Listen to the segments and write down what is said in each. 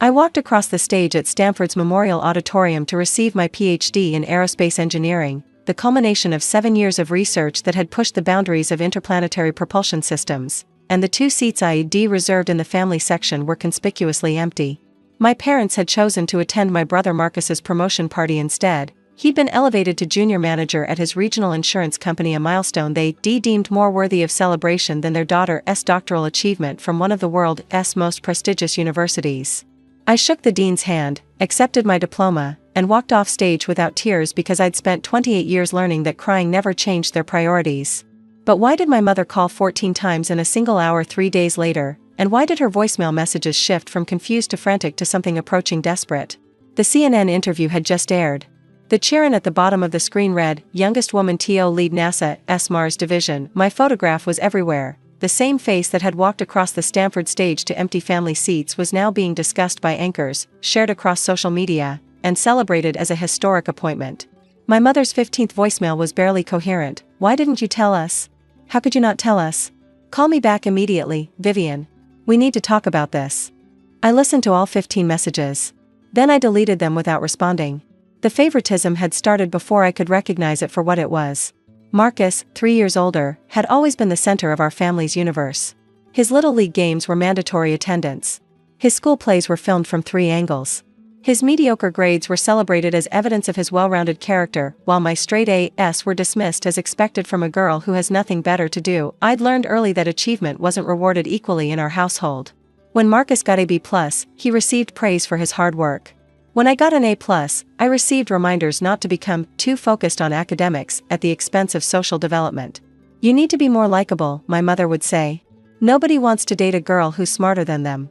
I walked across the stage at Stanford's Memorial Auditorium to receive my PhD in aerospace engineering, the culmination of 7 years of research that had pushed the boundaries of interplanetary propulsion systems, and the 2 seats I'd reserved in the family section were conspicuously empty. My parents had chosen to attend my brother Marcus's promotion party instead. He'd been elevated to junior manager at his regional insurance company, a milestone they deemed more worthy of celebration than their daughter's doctoral achievement from one of the world's most prestigious universities. I shook the dean's hand, accepted my diploma, and walked off stage without tears because I'd spent 28 years learning that crying never changed their priorities. But why did my mother call 14 times in a single hour 3 days later, and why did her voicemail messages shift from confused to frantic to something approaching desperate? The CNN interview had just aired. The cheer-in at the bottom of the screen read, "Youngest woman to lead NASA's Mars division." My photograph was everywhere. The same face that had walked across the Stanford stage to empty family seats was now being discussed by anchors, shared across social media, and celebrated as a historic appointment. My mother's 15th voicemail was barely coherent. "Why didn't you tell us? How could you not tell us? Call me back immediately, Vivian. We need to talk about this." I listened to all 15 messages. Then I deleted them without responding. The favoritism had started before I could recognize it for what it was. Marcus, 3 years older, had always been the center of our family's universe. His little league games were mandatory attendance. His school plays were filmed from 3 angles. His mediocre grades were celebrated as evidence of his well-rounded character, while my straight A's were dismissed as expected from a girl who has nothing better to do. I'd learned early that achievement wasn't rewarded equally in our household. When Marcus got a B+, he received praise for his hard work. When I got an A+, I received reminders not to become too focused on academics at the expense of social development. "You need to be more likable," my mother would say. "Nobody wants to date a girl who's smarter than them."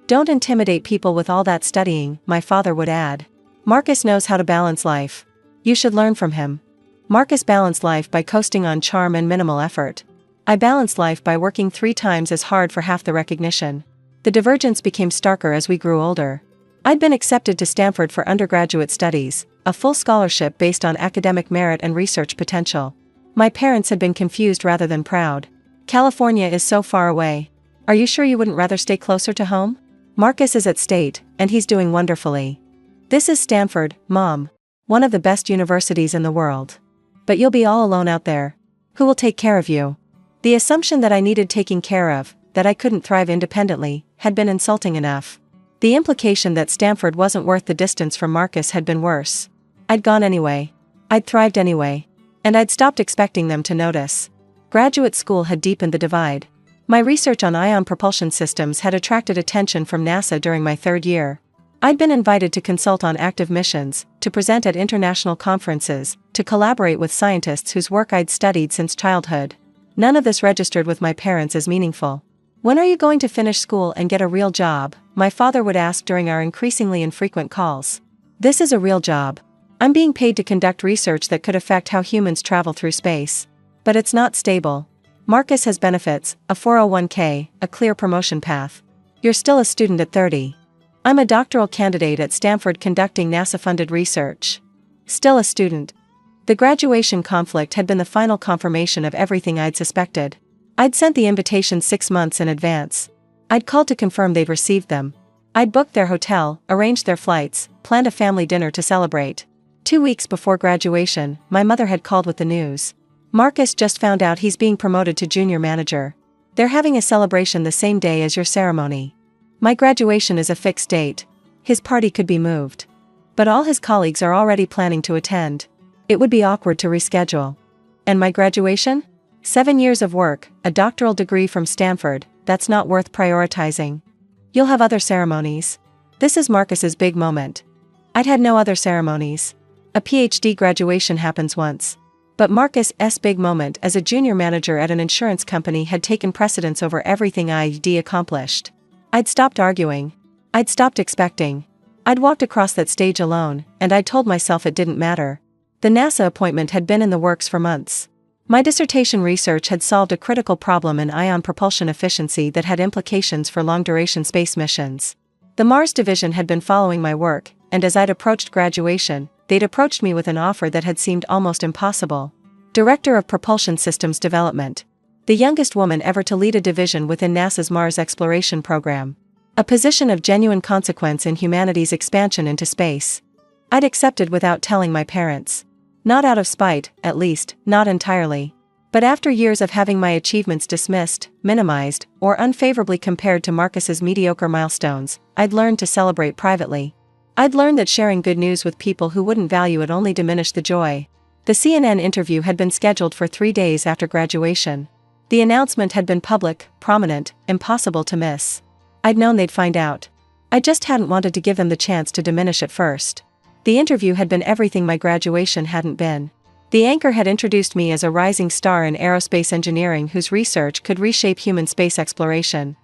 "Don't intimidate people with all that studying," my father would add. "Marcus knows how to balance life. You should learn from him." Marcus balanced life by coasting on charm and minimal effort. I balanced life by working 3 times as hard for half the recognition. The divergence became starker as we grew older. I'd been accepted to Stanford for undergraduate studies, a full scholarship based on academic merit and research potential. My parents had been confused rather than proud. "California is so far away. Are you sure you wouldn't rather stay closer to home? Marcus is at State, and he's doing wonderfully." "This is Stanford, Mom. One of the best universities in the world. But you'll be all alone out there. Who will take care of you?" The assumption that I needed taking care of, that I couldn't thrive independently, had been insulting enough. The implication that Stanford wasn't worth the distance from Marcus had been worse. I'd gone anyway. I'd thrived anyway. And I'd stopped expecting them to notice. Graduate school had deepened the divide. My research on ion propulsion systems had attracted attention from NASA during my 3rd year. I'd been invited to consult on active missions, to present at international conferences, to collaborate with scientists whose work I'd studied since childhood. None of this registered with my parents as meaningful. "When are you going to finish school and get a real job?" my father would ask during our increasingly infrequent calls. "This is a real job. I'm being paid to conduct research that could affect how humans travel through space. But it's not stable. Marcus has benefits, a 401k, a clear promotion path. You're still a student at 30. I'm a doctoral candidate at Stanford conducting NASA-funded research. Still a student." The graduation conflict had been the final confirmation of everything I'd suspected. I'd sent the invitations 6 months in advance. I'd called to confirm they'd received them. I'd booked their hotel, arranged their flights, planned a family dinner to celebrate. 2 weeks before graduation, my mother had called with the news. "Marcus just found out he's being promoted to junior manager. They're having a celebration the same day as your ceremony. My graduation is a fixed date. His party could be moved. But all his colleagues are already planning to attend. It would be awkward to reschedule. And my graduation? 7 years of work, a doctoral degree from Stanford, that's not worth prioritizing. You'll have other ceremonies. This is Marcus's big moment." I'd had no other ceremonies. A PhD graduation happens once. But Marcus's big moment as a junior manager at an insurance company had taken precedence over everything I'd accomplished. I'd stopped arguing. I'd stopped expecting. I'd walked across that stage alone, and I'd told myself it didn't matter. The NASA appointment had been in the works for months. My dissertation research had solved a critical problem in ion propulsion efficiency that had implications for long-duration space missions. The Mars division had been following my work, and as I'd approached graduation, they'd approached me with an offer that had seemed almost impossible. Director of Propulsion Systems Development. The youngest woman ever to lead a division within NASA's Mars exploration program. A position of genuine consequence in humanity's expansion into space. I'd accepted without telling my parents. Not out of spite, at least, not entirely. But after years of having my achievements dismissed, minimized, or unfavorably compared to Marcus's mediocre milestones, I'd learned to celebrate privately. I'd learned that sharing good news with people who wouldn't value it only diminished the joy. The CNN interview had been scheduled for 3 days after graduation. The announcement had been public, prominent, impossible to miss. I'd known they'd find out. I just hadn't wanted to give them the chance to diminish it first. The interview had been everything my graduation hadn't been. The anchor had introduced me as a rising star in aerospace engineering whose research could reshape human space exploration.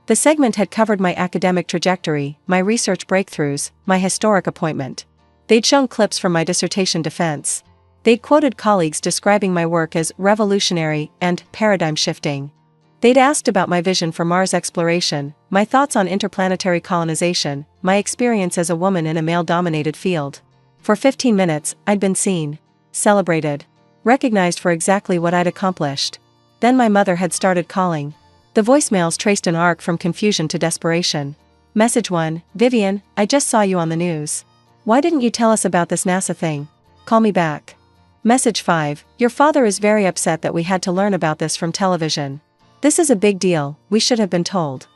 The segment had covered my academic trajectory, my research breakthroughs, my historic appointment. They'd shown clips from my dissertation defense. They'd quoted colleagues describing my work as revolutionary and paradigm-shifting. They'd asked about my vision for Mars exploration, my thoughts on interplanetary colonization, my experience as a woman in a male-dominated field. For 15 minutes, I'd been seen, celebrated, recognized for exactly what I'd accomplished. Then my mother had started calling. The voicemails traced an arc from confusion to desperation. Message 1, Vivian, I just saw you on the news. Why didn't you tell us about this NASA thing? Call me back. Message 5, your father is very upset that we had to learn about this from television. This is a big deal, we should have been told.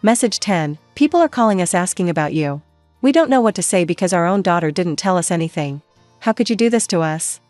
Message 10, people are calling us asking about you. We don't know what to say because our own daughter didn't tell us anything. How could you do this to us?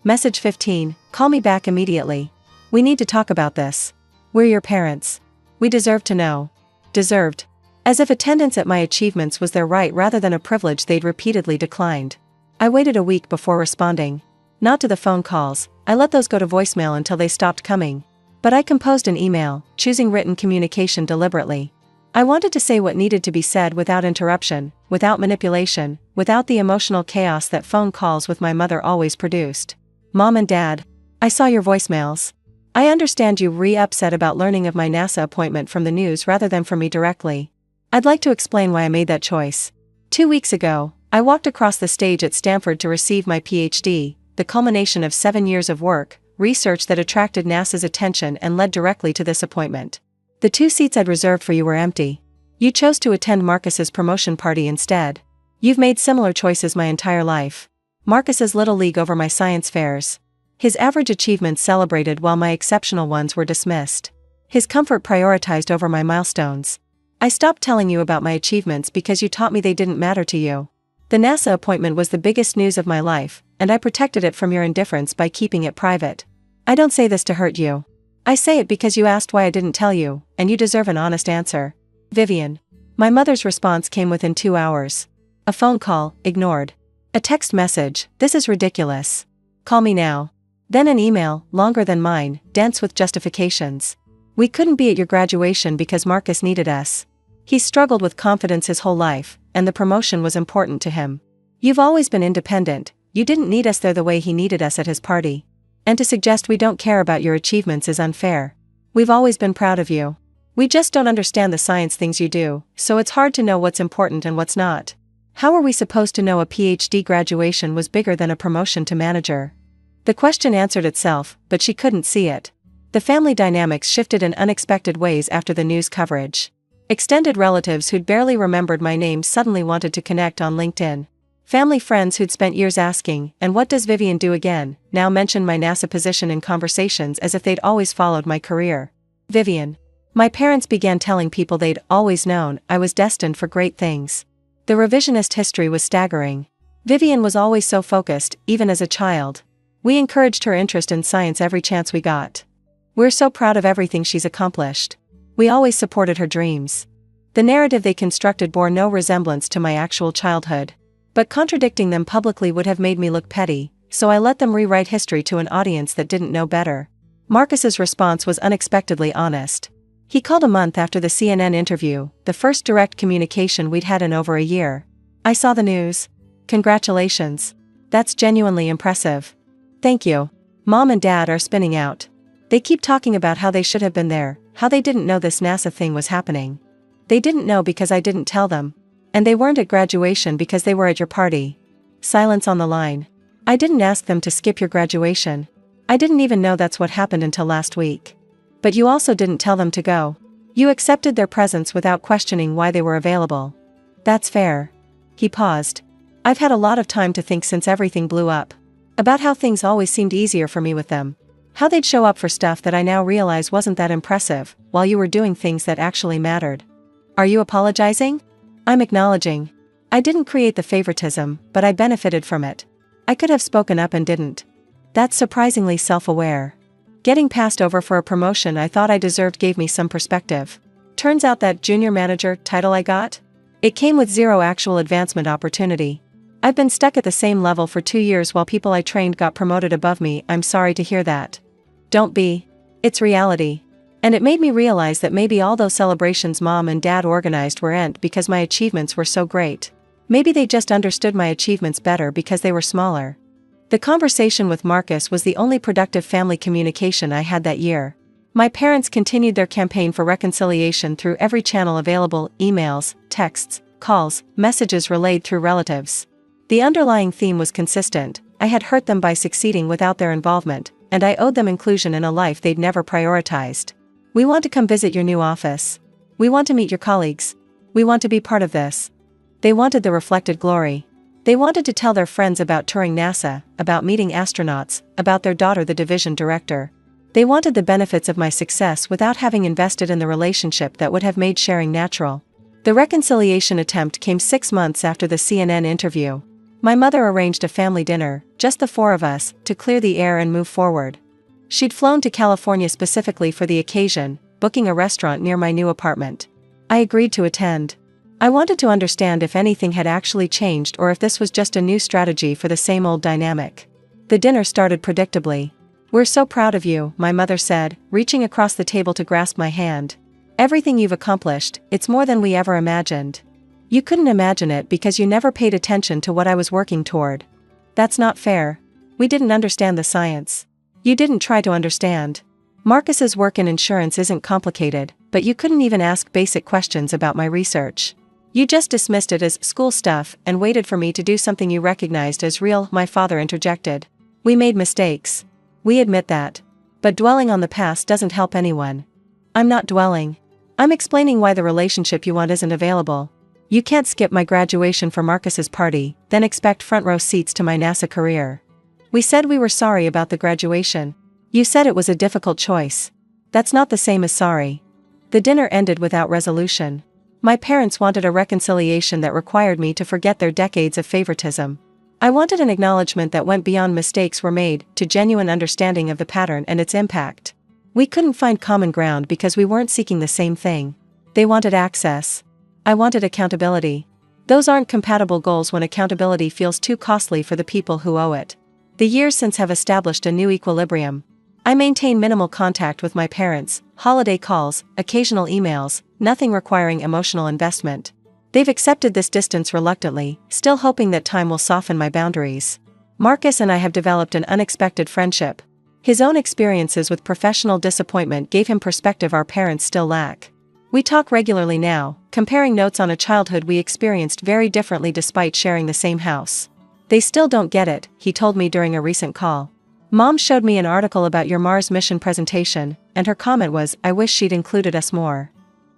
Message 15, call me back immediately. We need to talk about this. We're your parents. We deserve to know. Deserved. As if attendance at my achievements was their right rather than a privilege they'd repeatedly declined. I waited a week before responding. Not to the phone calls, I let those go to voicemail until they stopped coming. But I composed an email, choosing written communication deliberately. I wanted to say what needed to be said without interruption, without manipulation, without the emotional chaos that phone calls with my mother always produced. Mom and Dad, I saw your voicemails. I understand you were upset about learning of my NASA appointment from the news rather than from me directly. I'd like to explain why I made that choice. 2 weeks ago, I walked across the stage at Stanford to receive my PhD, the culmination of 7 years of work, research that attracted NASA's attention and led directly to this appointment. The 2 seats I'd reserved for you were empty. You chose to attend Marcus's promotion party instead. You've made similar choices my entire life. Marcus's little league over my science fairs. His average achievements celebrated while my exceptional ones were dismissed. His comfort prioritized over my milestones. I stopped telling you about my achievements because you taught me they didn't matter to you. The NASA appointment was the biggest news of my life, and I protected it from your indifference by keeping it private. I don't say this to hurt you. I say it because you asked why I didn't tell you, and you deserve an honest answer. Vivian. My mother's response came within 2 hours. A phone call, ignored. A text message, this is ridiculous. Call me now. Then an email, longer than mine, dense with justifications. We couldn't be at your graduation because Marcus needed us. He's struggled with confidence his whole life, and the promotion was important to him. You've always been independent, you didn't need us there the way he needed us at his party. And to suggest we don't care about your achievements is unfair. We've always been proud of you. We just don't understand the science things you do, so it's hard to know what's important and what's not. How are we supposed to know a PhD graduation was bigger than a promotion to manager? The question answered itself, but she couldn't see it. The family dynamics shifted in unexpected ways after the news coverage. Extended relatives who'd barely remembered my name suddenly wanted to connect on LinkedIn. Family friends who'd spent years asking, and what does Vivian do again, now mentioned my NASA position in conversations as if they'd always followed my career. Vivian. My parents began telling people they'd always known I was destined for great things. The revisionist history was staggering. Vivian was always so focused, even as a child. We encouraged her interest in science every chance we got. We're so proud of everything she's accomplished. We always supported her dreams. The narrative they constructed bore no resemblance to my actual childhood. But contradicting them publicly would have made me look petty, so I let them rewrite history to an audience that didn't know better. Marcus's response was unexpectedly honest. He called a month after the CNN interview, the first direct communication we'd had in over a year. I saw the news. Congratulations. That's genuinely impressive. Thank you. Mom and Dad are spinning out. They keep talking about how they should have been there, how they didn't know this NASA thing was happening. They didn't know because I didn't tell them. And they weren't at graduation because they were at your party. Silence on the line. I didn't ask them to skip your graduation. I didn't even know that's what happened until last week. But you also didn't tell them to go. You accepted their presence without questioning why they were available. That's fair. He paused. I've had a lot of time to think since everything blew up. About how things always seemed easier for me with them. How they'd show up for stuff that I now realize wasn't that impressive, while you were doing things that actually mattered. Are you apologizing? I'm acknowledging. I didn't create the favoritism, but I benefited from it. I could have spoken up and didn't. That's surprisingly self-aware. Getting passed over for a promotion I thought I deserved gave me some perspective. Turns out that junior manager title I got? It came with zero actual advancement opportunity. I've been stuck at the same level for 2 years while people I trained got promoted above me. I'm sorry to hear that. Don't be. It's reality. And it made me realize that maybe all those celebrations mom and dad organized weren't because my achievements were so great. Maybe they just understood my achievements better because they were smaller. The conversation with Marcus was the only productive family communication I had that year. My parents continued their campaign for reconciliation through every channel available: emails, texts, calls, messages relayed through relatives. The underlying theme was consistent: I had hurt them by succeeding without their involvement, and I owed them inclusion in a life they'd never prioritized. We want to come visit your new office. We want to meet your colleagues. We want to be part of this. They wanted the reflected glory. They wanted to tell their friends about touring NASA, about meeting astronauts, about their daughter the division director. They wanted the benefits of my success without having invested in the relationship that would have made sharing natural. The reconciliation attempt came 6 months after the CNN interview. My mother arranged a family dinner, just the 4 of us, to clear the air and move forward. She'd flown to California specifically for the occasion, booking a restaurant near my new apartment. I agreed to attend. I wanted to understand if anything had actually changed or if this was just a new strategy for the same old dynamic. The dinner started predictably. We're so proud of you, my mother said, reaching across the table to grasp my hand. Everything you've accomplished, it's more than we ever imagined. You couldn't imagine it because you never paid attention to what I was working toward. That's not fair. We didn't understand the science. You didn't try to understand. Marcus's work in insurance isn't complicated, but you couldn't even ask basic questions about my research. You just dismissed it as school stuff and waited for me to do something you recognized as real. My father interjected. We made mistakes. We admit that. But dwelling on the past doesn't help anyone. I'm not dwelling. I'm explaining why the relationship you want isn't available. You can't skip my graduation for Marcus's party, then expect front row seats to my NASA career. We said we were sorry about the graduation. You said it was a difficult choice. That's not the same as sorry. The dinner ended without resolution. My parents wanted a reconciliation that required me to forget their decades of favoritism. I wanted an acknowledgement that went beyond mistakes were made to genuine understanding of the pattern and its impact. We couldn't find common ground because we weren't seeking the same thing. They wanted access. I wanted accountability. Those aren't compatible goals when accountability feels too costly for the people who owe it. The years since have established a new equilibrium. I maintain minimal contact with my parents, holiday calls, occasional emails, nothing requiring emotional investment. They've accepted this distance reluctantly, still hoping that time will soften my boundaries. Marcus and I have developed an unexpected friendship. His own experiences with professional disappointment gave him perspective our parents still lack. We talk regularly now, comparing notes on a childhood we experienced very differently despite sharing the same house. They still don't get it, he told me during a recent call. Mom showed me an article about your Mars mission presentation, and her comment was, I wish she'd included us more.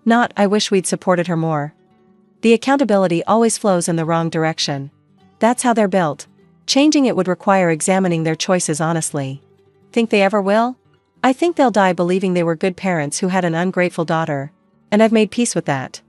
Not, I wish we'd supported her more. The accountability always flows in the wrong direction. That's how they're built. Changing it would require examining their choices honestly. Think they ever will? I think they'll die believing they were good parents who had an ungrateful daughter. And I've made peace with that.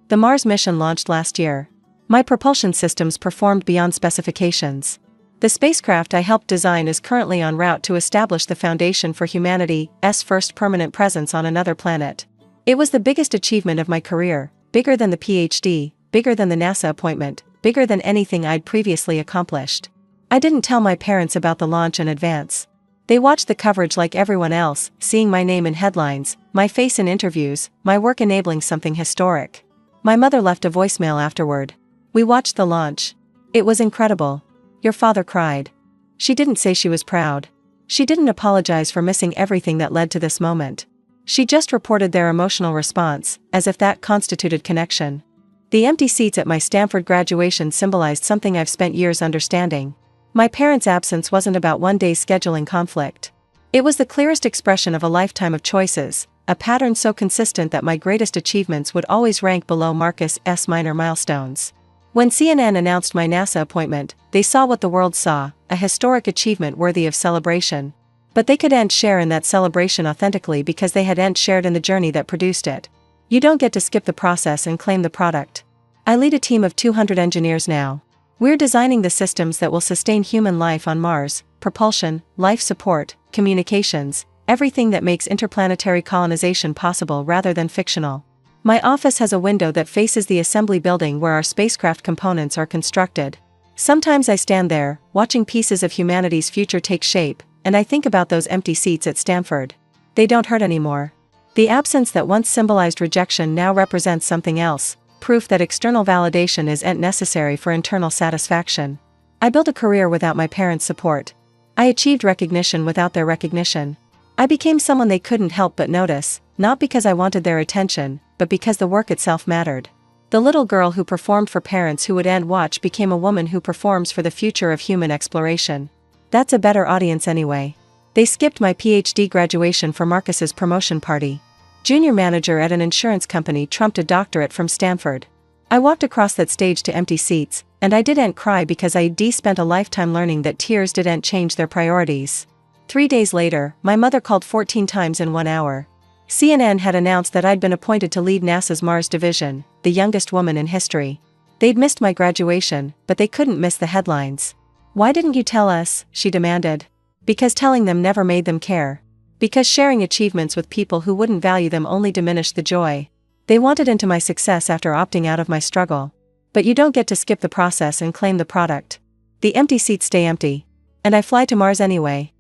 The Mars mission launched last year. My propulsion systems performed beyond specifications. The spacecraft I helped design is currently en route to establish the foundation for humanity's first permanent presence on another planet. It was the biggest achievement of my career, bigger than the PhD, bigger than the NASA appointment, bigger than anything I'd previously accomplished. I didn't tell my parents about the launch in advance. They watched the coverage like everyone else, seeing my name in headlines, my face in interviews, my work enabling something historic. My mother left a voicemail afterward. We watched the launch. It was incredible. Your father cried. She didn't say she was proud. She didn't apologize for missing everything that led to this moment. She just reported their emotional response, as if that constituted connection. The empty seats at my Stanford graduation symbolized something I've spent years understanding. My parents' absence wasn't about one day's scheduling conflict. It was the clearest expression of a lifetime of choices, a pattern so consistent that my greatest achievements would always rank below Marcus's minor milestones. When CNN announced my NASA appointment, they saw what the world saw, a historic achievement worthy of celebration. But they couldn't share in that celebration authentically because they hadn't shared in the journey that produced it. You don't get to skip the process and claim the product. I lead a team of 200 engineers now. We're designing the systems that will sustain human life on Mars: propulsion, life support, communications, everything that makes interplanetary colonization possible rather than fictional. My office has a window that faces the assembly building where our spacecraft components are constructed. Sometimes I stand there, watching pieces of humanity's future take shape, and I think about those empty seats at Stanford. They don't hurt anymore. The absence that once symbolized rejection now represents something else, proof that external validation isn't necessary for internal satisfaction. I built a career without my parents' support. I achieved recognition without their recognition. I became someone they couldn't help but notice, not because I wanted their attention, but because the work itself mattered. The little girl who performed for parents who would watch became a woman who performs for the future of human exploration. That's a better audience anyway. They skipped my PhD graduation for Marcus's promotion party. Junior manager at an insurance company trumped a doctorate from Stanford. I walked across that stage to empty seats, and I didn't cry because I'd spent a lifetime learning that tears didn't change their priorities. 3 days later, my mother called 14 times in 1 hour. CNN had announced that I'd been appointed to lead NASA's Mars division, the youngest woman in history. They'd missed my graduation, but they couldn't miss the headlines. "Why didn't you tell us?" she demanded. Because telling them never made them care. Because sharing achievements with people who wouldn't value them only diminished the joy. They wanted into my success after opting out of my struggle. But you don't get to skip the process and claim the product. The empty seats stay empty. And I fly to Mars anyway.